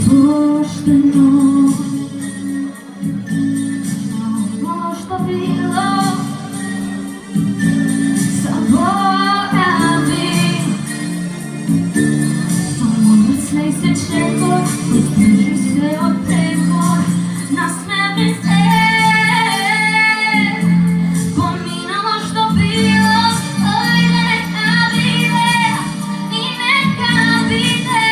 Pošteno, ono što bilo, zaboravim. Samo mrcnej se čekor, uzdiži se od prekor, nasmijati se. Pominalo što bilo, oj neka bile i neka bile.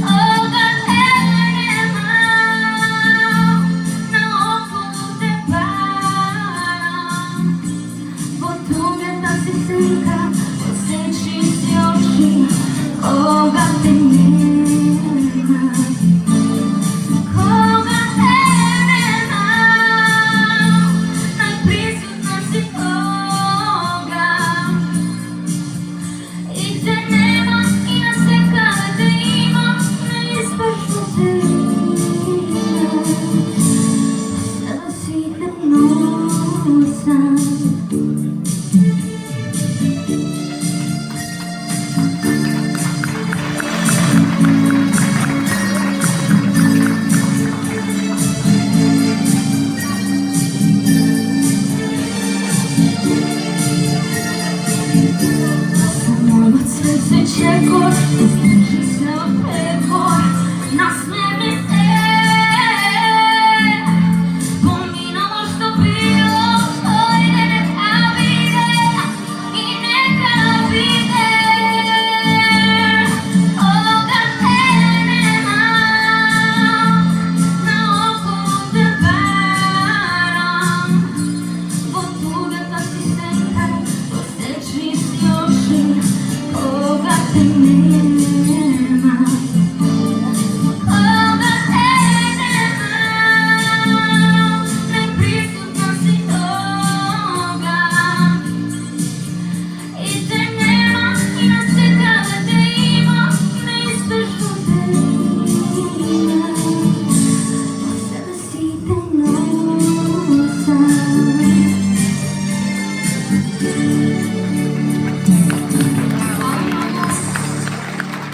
Oga nema, na okolo te param. Od tuge da si slika, osjeći si oči, koga te nema. Koga te nema, najprisutna si toga. I te nema, i na sve kada te ima, ne ispašu te ima. Sada si hipnozan. Samo od srce čekor,